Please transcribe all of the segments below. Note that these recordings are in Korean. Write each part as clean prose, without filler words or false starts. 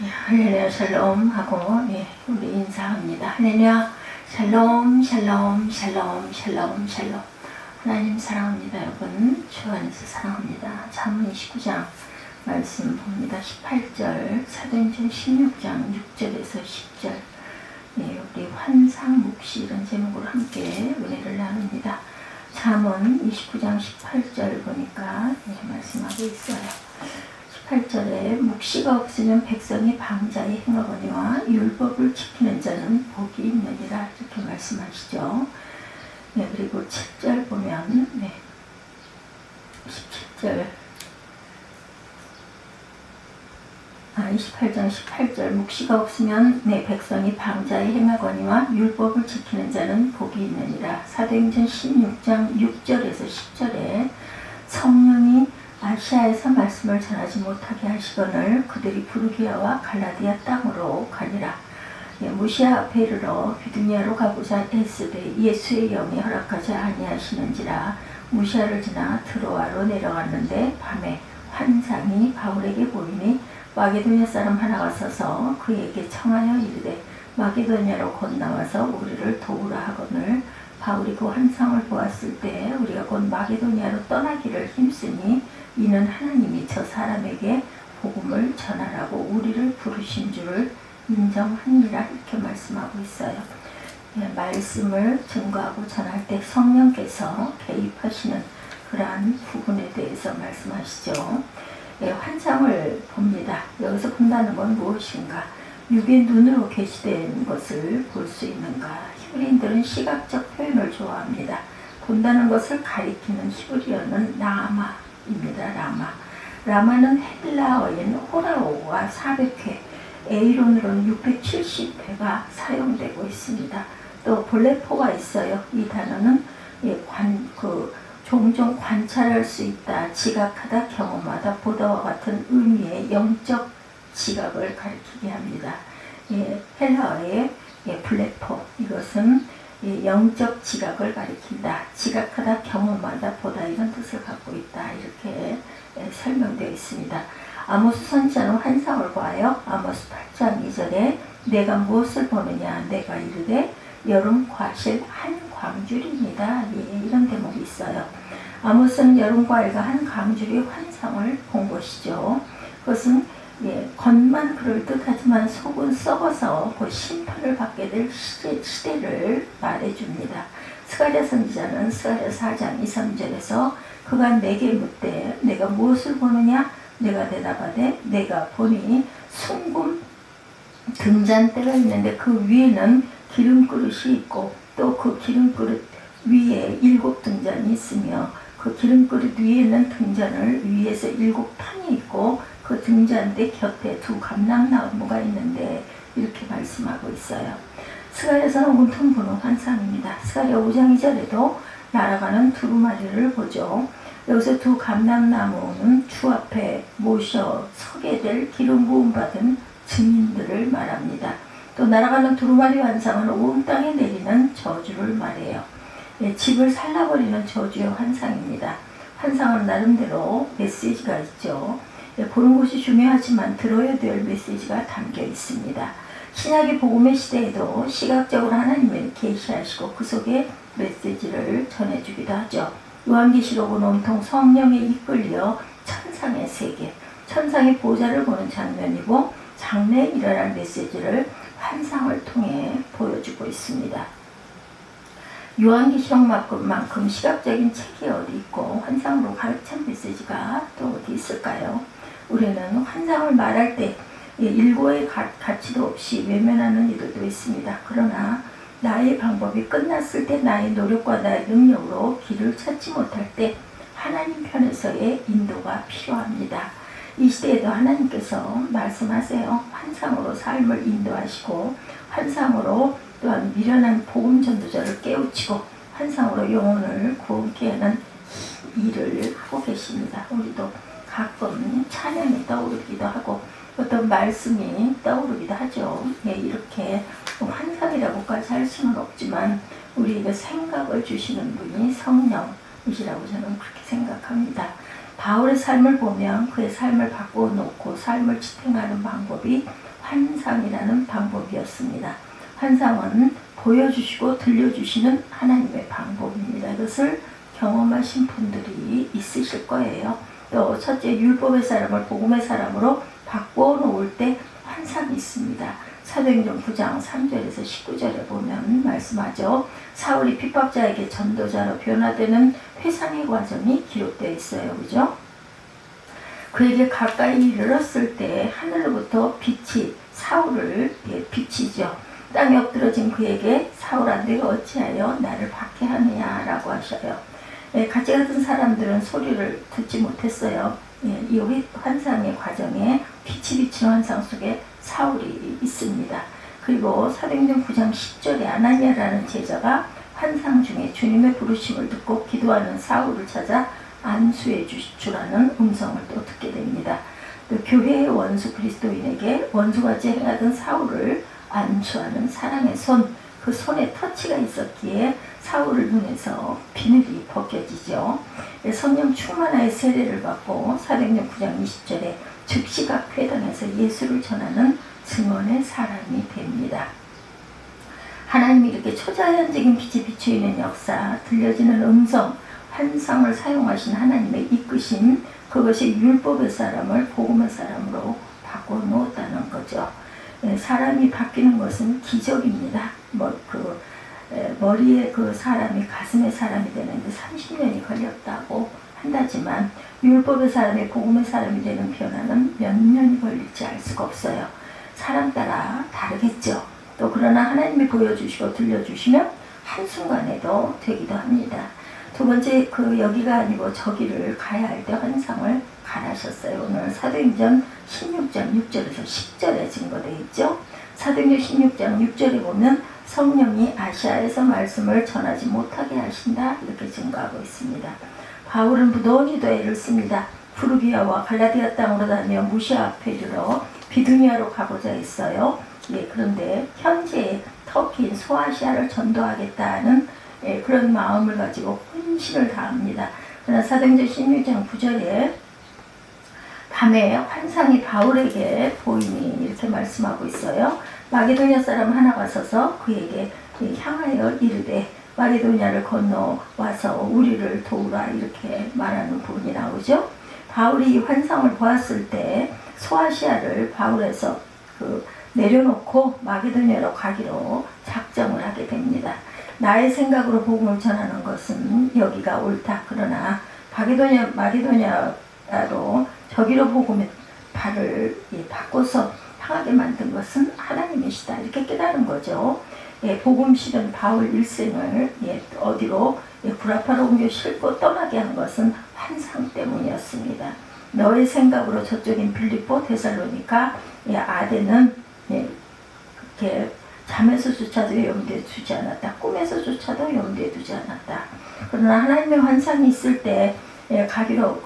할렐루야 샬롬 하고 우리 인사합니다. 할렐루야 샬롬 샬롬 샬롬 샬롬 샬롬. 하나님 사랑합니다. 여러분 주 안에서 사랑합니다. 잠언 29장 말씀 봅니다. 18절 사도행전 16장 6절에서 10절. 우리 환상 묵시 이런 제목으로 함께 은혜를 나눕니다. 잠언 29장 18절 보니까 말씀하고 있어요. 8절에 묵시가 없으면 백성이 방자히 행하거니와 율법을 지키는 자는 복이 있느니라 이렇게 말씀하시죠. 그리고 7절 보면 17절 28장 18절 묵시가 없으면 백성이 방자히 행하거니와 율법을 지키는 자는 복이 있느니라. 사도행전 16장 6절에서 10절에 성령이 아시아에서 말씀을 전하지 못하게 하시거늘 그들이 부르기아와 갈라디아 땅으로 가니라. 무시아 앞에 이르러 비두니아로 가고자 애쓰되 예수의 영이 허락하지 아니하시는지라. 무시아를 지나 드로아로 내려갔는데 밤에 환상이 바울에게 보이니 마게도냐 사람 하나가 서서 그에게 청하여 이르되 마게도냐로 건너와서 우리를 도우라 하거늘 바울이 그 환상을 보았을 때 우리가 곧 마게도냐로 떠나기를 힘쓰니 이는 하나님이 저 사람에게 복음을 전하라고 우리를 부르신 줄을 인정하니라 이렇게 말씀하고 있어요. 말씀을 증거하고 전할 때 성령께서 개입하시는 그러한 부분에 대해서 말씀하시죠. 환상을 봅니다. 여기서 본다는 건 무엇인가? 육의 눈으로 계시된 것을 볼 수 있는가? 히브리인들은 시각적 표현을 좋아합니다. 본다는 것을 가리키는 히브리어는 라마입니다. 라마는 헬라어인 호라오와 400회, 에이론으로는 670회가 사용되고 있습니다. 또 볼레포가 있어요. 이 단어는 종종 관찰할 수 있다, 지각하다, 경험하다, 보다와 같은 의미의 영적 지각을 가리키게 합니다. 헬라어의 블레포, 이것은 영적 지각을 가리킨다. 지각하다, 경험하다, 보다 이런 뜻을 갖고 있다. 이렇게 설명되어 있습니다. 아모스 선지자는 환상을 보아요. 아모스 8장 2절에 내가 무엇을 보느냐 내가 이르되 여름 과실 한 광줄입니다. 이런 대목이 있어요. 아모스는 여름 과일과 한 광줄의 환상을 본 것이죠. 그것은 겉만 그럴듯하지만 속은 썩어서 곧 심판을 받게 될 시대를 말해줍니다. 스가랴 선지자는 스가랴 4장 2, 3절에서 그가 내게 묻되 내가 무엇을 보느냐 내가 대답하되 내가 보니 숭금 등잔대가 있는데 그 위에는 기름그릇이 있고 또 그 기름그릇 위에 7 등잔이 있으며 그 기름그릇 위에는 등잔을 위에서 7 판이 있고 그 등잔대 곁에 2 감람나무가 있는데 이렇게 말씀하고 있어요. 스가랴서는 온통 보는 환상입니다. 스가랴 5장 2절에도 날아가는 두루마리를 보죠. 여기서 2 감람나무는 주 앞에 모셔 서게 될 기름 부음 받은 증인들을 말합니다. 또 날아가는 두루마리 환상은 온 땅에 내리는 저주를 말해요. 집을 살라버리는 저주의 환상입니다. 환상은 나름대로 메시지가 있죠. 보는 것이 중요하지만 들어야 될 메시지가 담겨 있습니다. 신약의 복음의 시대에도 시각적으로 하나님을 계시하시고 그 속에 메시지를 전해주기도 하죠. 요한계시록은 온통 성령에 이끌려 천상의 세계, 천상의 보좌를 보는 장면이고 장래에 일어날 메시지를 환상을 통해 보여주고 있습니다. 요한계시록만큼 시각적인 책이 어디 있고 환상으로 가르친 메시지가 또 어디 있을까요? 우리는 환상을 말할 때 일고의 가치도 없이 외면하는 이들도 있습니다. 그러나 나의 방법이 끝났을 때 나의 노력과 나의 능력으로 길을 찾지 못할 때 하나님 편에서의 인도가 필요합니다. 이 시대에도 하나님께서 말씀하세요. 환상으로 삶을 인도하시고 환상으로 또한 미련한 복음 전도자를 깨우치고 환상으로 영혼을 구원케 하는 일을 하고 계십니다. 우리도 가끔 찬양이 떠오르기도 하고 어떤 말씀이 떠오르기도 하죠. 이렇게 환상이라고까지 할 수는 없지만 우리에게 생각을 주시는 분이 성령이시라고 저는 그렇게 생각합니다. 바울의 삶을 보면 그의 삶을 바꿔놓고 삶을 지탱하는 방법이 환상이라는 방법이었습니다. 환상은 보여주시고 들려주시는 하나님의 방법입니다. 이것을 경험하신 분들이 있으실 거예요. 또 첫째, 율법의 사람을 복음의 사람으로 바꿔 놓을 때 환상이 있습니다. 사도행전 9장 3절에서 19절에 보면 말씀하죠. 사울이 핍박자에게 전도자로 변화되는 회상의 과정이 기록되어 있어요. 그죠? 그에게 가까이 이르렀을 때 하늘로부터 빛이 사울을 비치죠. 땅에 엎드러진 그에게 사울아 내가 어찌하여 나를 박해하느냐 라고 하셔요. 같이 같은 사람들은 소리를 듣지 못했어요. 이 환상의 과정에 빛이 비치는 환상 속에 사울이 있습니다. 그리고 사도행전 9장 10절에 아나니아라는 제자가 환상 중에 주님의 부르심을 듣고 기도하는 사울을 찾아 안수해 주라는 음성을 또 듣게 됩니다. 또 교회의 원수 그리스도인에게 원수같이 행하던 사울을 안수하는 사랑의 손, 그 손에 터치가 있었기에 사울을 눈에서 비늘이 벗겨지죠. 성령 충만하여 세례를 받고 사도행전 9장 20절에 즉시각 회당에서 예수를 전하는 증언의 사람이 됩니다. 하나님이 이렇게 초자연적인 빛이 비추이는 역사, 들려지는 음성, 환상을 사용하신 하나님의 이끄심, 그것이 율법의 사람을 복음의 사람으로 바꿔놓았다는 거죠. 사람이 바뀌는 것은 기적입니다. 머리에 그 사람이 가슴의 사람이 되는데 30년이 걸렸다고 한다지만 율법의 사람이 복음의 사람이 되는 변화는 몇 년이 걸릴지 알 수가 없어요. 사람 따라 다르겠죠. 또 그러나 하나님이 보여주시고 들려주시면 한순간에도 되기도 합니다. 두 번째, 여기가 아니고 저기를 가야 할 때 환상을 가라셨어요. 오늘 사도행전 16장 6절에서 10절에 증거되어 있죠. 사도행전 16장 6절에 보면 성령이 아시아에서 말씀을 전하지 못하게 하신다 이렇게 증거하고 있습니다. 바울은 무더운 애를 씁니다. 프루기아와 갈라디아 땅으로 다니며 무시아 앞에 이르러 비두니아로 가고자 했어요. 그런데 현재 터키인 소아시아를 전도하겠다는 그런 마음을 가지고 헌신을 다합니다. 그러나 사도행전 16장 9절에 밤에 환상이 바울에게 보이니 이렇게 말씀하고 있어요. 마게도냐 사람 하나가 서서 그에게 향하여 이르되 마게도냐를 건너와서 우리를 도우라 이렇게 말하는 부분이 나오죠. 바울이 이 환상을 보았을 때 소아시아를 바울에서 내려놓고 마게도냐로 가기로 작정을 하게 됩니다. 나의 생각으로 복음을 전하는 것은 여기가 옳다. 그러나 마게도냐로 저기로 복음의 발을 바꿔서 향하게 만든 것은 하나님이시다. 이렇게 깨달은 거죠. 복음 실은 바울 일생을 어디로 구라파로 옮겨 싣고 떠나게 한 것은 환상 때문이었습니다. 너의 생각으로 저쪽인 빌립보, 데살로니가, 아덴은 그렇게 잠에서조차도 염두에 두지 않았다. 꿈에서조차도 염두에 두지 않았다. 그러나 하나님의 환상이 있을 때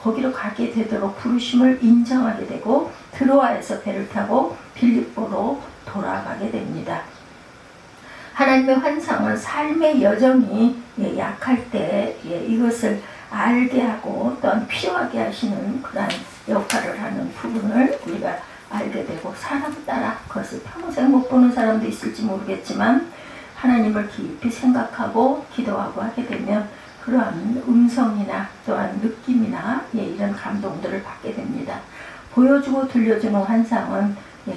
거기로 가게 되도록 부르심을 인정하게 되고 드로아에서 배를 타고 빌립보로 돌아가게 됩니다. 하나님의 환상은 삶의 여정이 약할 때 이것을 알게 하고 또한 필요하게 하시는 그런 역할을 하는 부분을 우리가 알게 되고 사람 따라 그것을 평생 못 보는 사람도 있을지 모르겠지만 하나님을 깊이 생각하고 기도하고 하게 되면 그러한 음성이나 또한 느낌이나 이런 감동들을 받게 됩니다. 보여주고 들려주는 환상은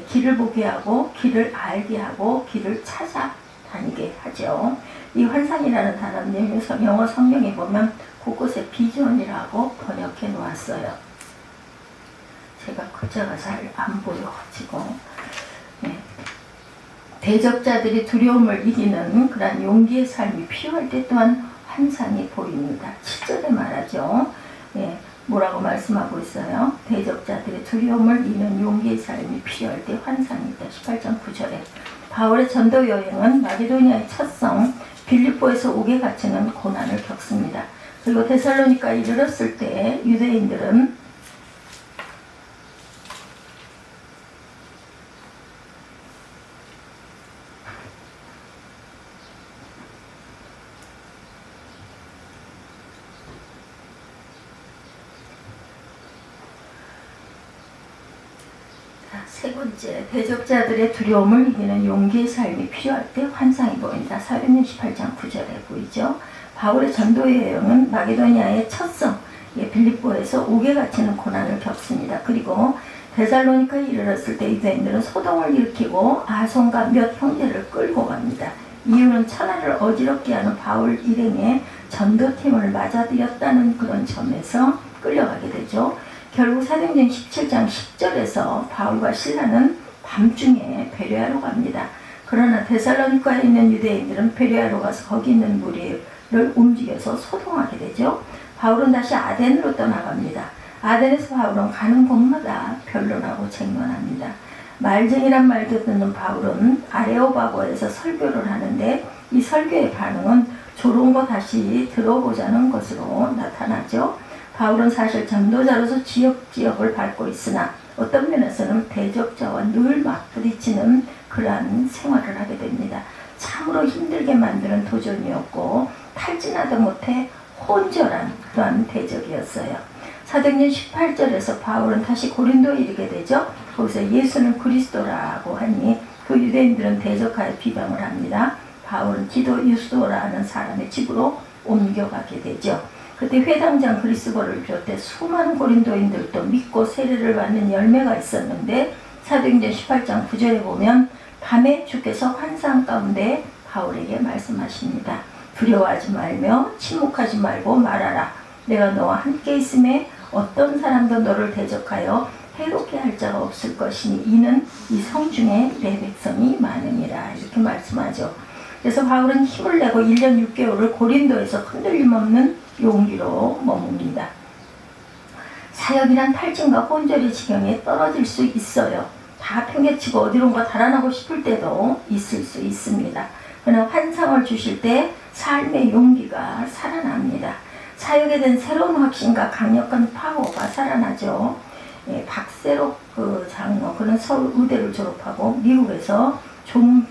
길을 보게 하고 길을 알게 하고 길을 찾아다니게 하죠. 이 환상이라는 단어는 영어 성경에 보면 곳곳에 비전이라고 번역해 놓았어요. 제가 글자가 잘 안 보여가지고 대적자들이 두려움을 이기는 그런 용기의 삶이 필요할 때 또한 환상이 보입니다. 7절에 말하죠. 뭐라고 말씀하고 있어요? 대적자들의 두려움을 이기는 용기의 삶이 필요할 때 환상이 있다. 18장 9절에 바울의 전도 여행은 마게도니아의 첫 성 빌립보에서 옥에 갇히는 고난을 겪습니다. 그리고 데살로니가에 이르렀을 때 유대인들은 세 번째, 대적자들의 두려움을 이기는 용기의 삶이 필요할 때 환상이 보인다. 사도행전 18장 9절에 보이죠. 바울의 전도 여행은 마게도니아의 첫 성 빌립보에서 옥에 갇히는 고난을 겪습니다. 그리고 데살로니카에 이르렀을 때 유대인들은 소동을 일으키고 아손과 몇 형제를 끌고 갑니다. 이유는 천하를 어지럽게 하는 바울 일행의 전도팀을 맞아들였다는 그런 점에서 끌려가게 되죠. 결국 사도행전 17장 10절에서 바울과 실라는 밤중에 베레아로 갑니다. 그러나 데살로니카에 있는 유대인들은 베레아로 가서 거기 있는 무리를 움직여서 소동하게 되죠. 바울은 다시 아덴으로 떠나갑니다. 아덴에서 바울은 가는 곳마다 변론하고 쟁론합니다. 말쟁이란 말도 듣는 바울은 아레오바고에서 설교를 하는데 이 설교의 반응은 좋은 거 다시 들어보자는 것으로 나타나죠. 바울은 사실 전도자로서 지역을 밟고 있으나 어떤 면에서는 대적자와 늘 맞부딪히는 그러한 생활을 하게 됩니다. 참으로 힘들게 만드는 도전이었고 탈진하다 못해 혼절한 그러한 대적이었어요. 사도행전 18절에서 바울은 다시 고린도에 이르게 되죠. 거기서 예수는 그리스도라고 하니 그 유대인들은 대적하여 비방을 합니다. 바울은 기도 유스도라는 사람의 집으로 옮겨가게 되죠. 그때 회당장 그리스도를 비롯해 수많은 고린도인들도 믿고 세례를 받는 열매가 있었는데 사도행전 18장 9절에 보면 밤에 주께서 환상 가운데 바울에게 말씀하십니다. 두려워하지 말며 침묵하지 말고 말하라. 내가 너와 함께 있음에 어떤 사람도 너를 대적하여 해롭게 할 자가 없을 것이니 이는 이 성중에 내 백성이 많으니라. 이렇게 말씀하죠. 그래서 바울은 힘을 내고 1년 6개월을 고린도에서 흔들림 없는 용기로 머뭅니다. 사역이란 탈진과 혼절의 지경에 떨어질 수 있어요. 다 팽개치고 어디론가 달아나고 싶을 때도 있을 수 있습니다. 그러나 환상을 주실 때 삶의 용기가 살아납니다. 사역에 대한 새로운 확신과 강력한 파워가 살아나죠. 박세록 장로, 그는 서울 의대를 졸업하고 미국에서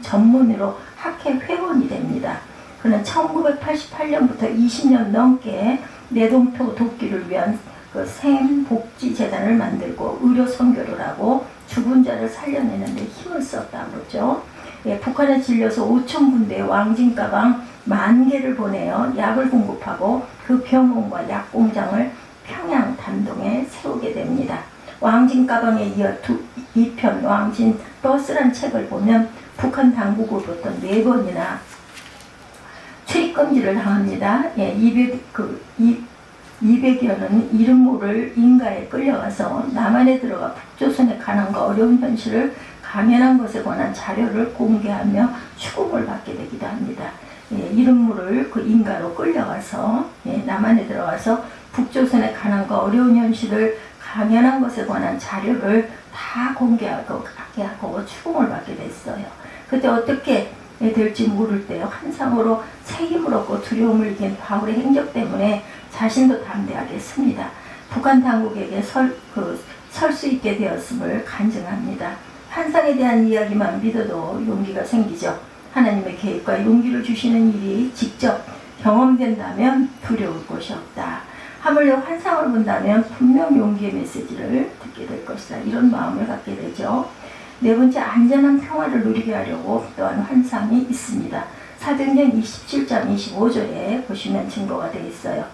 전문의로 학회 회원이 됩니다. 그는 1988년부터 20년 넘게 내동토 돕기를 위한 생복지재단을 만들고 의료 선교를 하고 죽은 자를 살려내는 데 힘을 썼다고 그러죠. 북한에 질려서 5,000군데의 왕진가방 10,000개를 보내어 약을 공급하고 그 병원과 약공장을 평양 단동에 세우게 됩니다. 왕진가방에 이어 2편 왕진 버스란 책을 보면 북한 당국으로부터 4번이나 출입금지를 당합니다. 200여는 이름 모를 인가에 끌려가서 남한에 들어가 북조선의 가난과 어려운 현실을 강연한 것에 관한 자료를 공개하며 추궁을 받게 되기도 합니다. 이름 모를 그 인가로 끌려가서 남한에 들어가서 북조선의 가난과 어려운 현실을 강연한 것에 관한 자료를 다 공개하고 추궁을 받게 됐어요. 그때 어떻게 될지 모를 때 환상으로 새 힘을 얻고 두려움을 이긴 바울의 행적 때문에 자신도 담대하게 씁니다. 북한 당국에게 설 수 있게 되었음을 간증합니다. 환상에 대한 이야기만 믿어도 용기가 생기죠. 하나님의 계획과 용기를 주시는 일이 직접 경험된다면 두려울 것이 없다. 하물며 환상을 본다면 분명 용기의 메시지를 듣게 될 것이다. 이런 마음을 갖게 되죠. 네 번째, 안전한 평화를 누리게 하려고 또한 환상이 있습니다. 사도행전 27장 25절에 보시면 증거가 되어 있어요.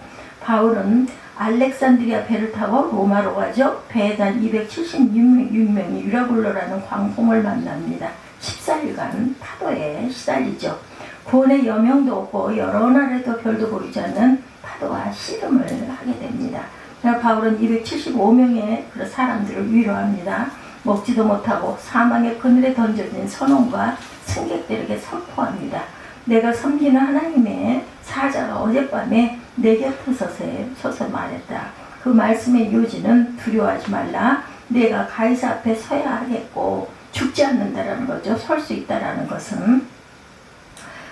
바울은 알렉산드리아 배를 타고 로마로 가죠. 배에 단 276명이 유라굴로라는 광풍을 만납니다. 14일간 파도에 시달리죠. 구원의 여명도 없고 여러 날에도 별도 보이지 않는 파도와 씨름을 하게 됩니다. 바울은 275명의 사람들을 위로합니다. 먹지도 못하고 사망의 그늘에 던져진 선원과 승객들에게 선포합니다. 내가 섬기는 하나님의 사자가 어젯밤에 내 곁에 서서 말했다. 그 말씀의 요지는 두려워하지 말라. 내가 가이사 앞에 서야 하겠고 죽지 않는다라는 거죠. 설 수 있다라는 것은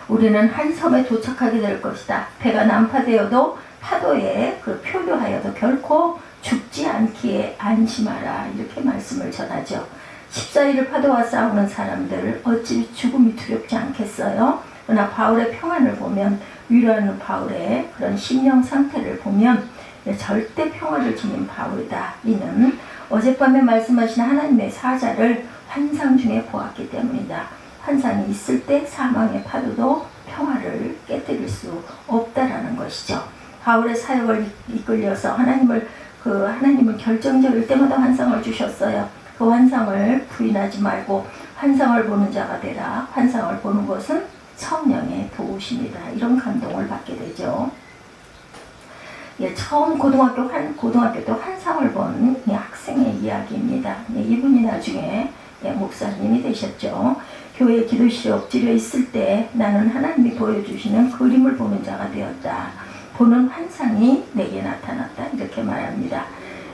우리는 한 섬에 도착하게 될 것이다. 배가 난파되어도 파도에 표류하여도 결코 죽지 않기에 안심하라. 이렇게 말씀을 전하죠. 14일을 파도와 싸우는 사람들 어찌 죽음이 두렵지 않겠어요? 그러나 바울의 평안을 보면, 위로하는 바울의 그런 심령 상태를 보면 절대 평화를 지닌 바울이다. 이는 어젯밤에 말씀하신 하나님의 사자를 환상 중에 보았기 때문이다. 환상이 있을 때 사망의 파도도 평화를 깨뜨릴 수 없다라는 것이죠. 바울의 사역을 이끌려서 하나님은 결정적일 때마다 환상을 주셨어요. 그 환상을 부인하지 말고 환상을 보는 자가 되라. 환상을 보는 것은 성령의 도우심이다. 이런 감동을 받게 되죠. 예, 처음 고등학교 때 환상을 본 학생의 이야기입니다. 예, 이분이 나중에 목사님이 되셨죠. 교회 기도실에 엎드려 있을 때 나는 하나님이 보여주시는 그림을 보는 자가 되었다. 보는 환상이 내게 나타났다. 이렇게 말합니다.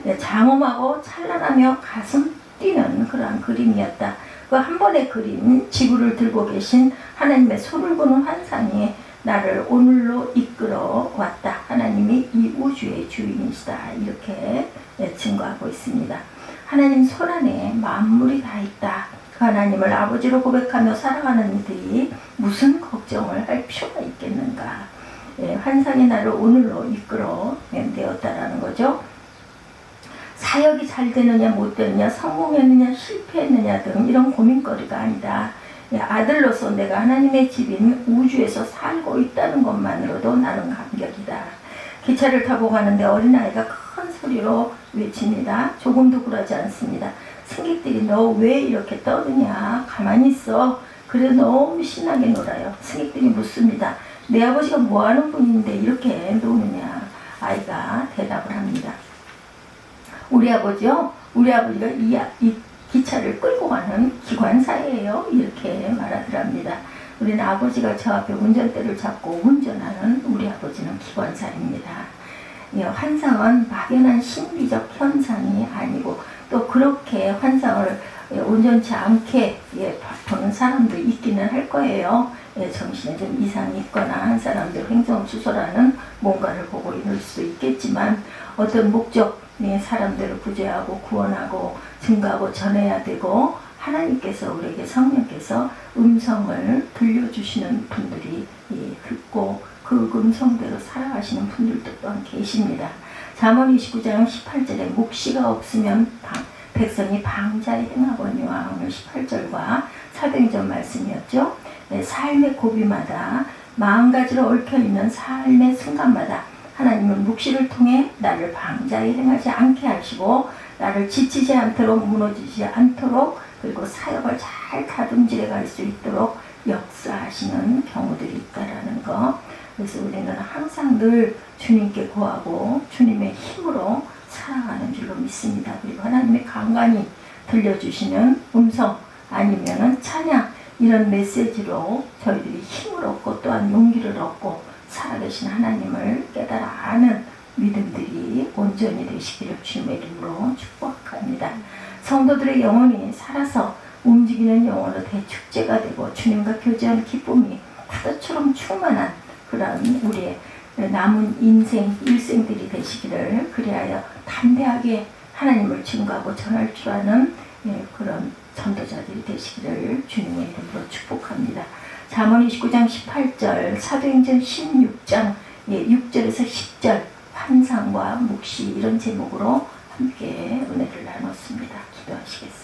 예, 장엄하고 찬란하며 가슴 뛰는 그러한 그림이었다. 그 한 번의 그림, 지구를 들고 계신 하나님의 손을 보는 환상이 나를 오늘로 이끌어 왔다. 하나님이 이 우주의 주인이시다. 이렇게 증거하고 있습니다. 하나님 손 안에 만물이 다 있다. 그 하나님을 아버지로 고백하며 살아가는 이들이 무슨 걱정을 할 필요가 있겠는가. 환상이 나를 오늘로 이끌어 내었다라는 거죠. 사역이 잘 되느냐 못 되느냐, 성공했느냐 실패했느냐 등 이런 고민거리가 아니다. 아들로서 내가 하나님의 집인 우주에서 살고 있다는 것만으로도 나는 감격이다. 기차를 타고 가는데 어린아이가 큰 소리로 외칩니다. 조금도 굴하지 않습니다. 승객들이 너 왜 이렇게 떠드냐, 가만히 있어. 그래 너무 신나게 놀아요. 승객들이 묻습니다. 내 아버지가 뭐하는 분인데 이렇게 노느냐. 아이가 대답을 합니다. 우리 아버지가 이 기차를 끌고 가는 기관사예요. 이렇게 말하더랍니다. 우리는 아버지가 저 앞에 운전대를 잡고 운전하는 우리 아버지는 기관사입니다. 환상은 막연한 신비적 현상이 아니고 또 그렇게 환상을 온전치 않게 보는 사람도 있기는 할 거예요. 정신에 좀 이상이 있거나 한 사람들 횡성수설하는 뭔가를 보고 이럴 수도 있겠지만 어떤 목적, 사람들을 구제하고 구원하고 증거하고 전해야 되고 하나님께서 우리에게 성령께서 음성을 들려주시는 분들이 듣고 그 음성대로 살아가시는 분들도 또한 계십니다. 잠언 29장 18절에 묵시가 없으면 백성이 방자에 행하거니와 오늘 18절과 사도행전 말씀이었죠. 삶의 고비마다 마음가지로 얽혀있는 삶의 순간마다 하나님은 묵시를 통해 나를 방자에 행하지 않게 하시고 나를 지치지 않도록 무너지지 않도록 그리고 사역을 잘 다듬질해 갈 수 있도록 역사하시는 경우들이 있다라는 거. 그래서 우리는 항상 늘 주님께 구하고 주님의 힘으로 살아가는 줄로 믿습니다. 그리고 하나님의 간간히 들려주시는 음성 아니면은 찬양 이런 메시지로 저희들이 힘을 얻고 또한 용기를 얻고 살아계신 하나님을 깨달아 아는 믿음들이 온전히 되시기를 주님의 이름으로 축복합니다. 성도들의 영혼이 살아서 움직이는 영혼으로 대축제가 되고 주님과 교제한 기쁨이 파도처럼 충만한 그런 우리의 남은 일생들이 되시기를 그리하여 담대하게 하나님을 증거하고 전할 줄 아는 그런 전도자들이 되시기를 주님의 이름으로 축복합니다. 잠언 29장 18절, 사도행전 16장 6절에서 10절 환상과 묵시 이런 제목으로 함께 은혜를 나눴습니다. 기도하시겠습니다.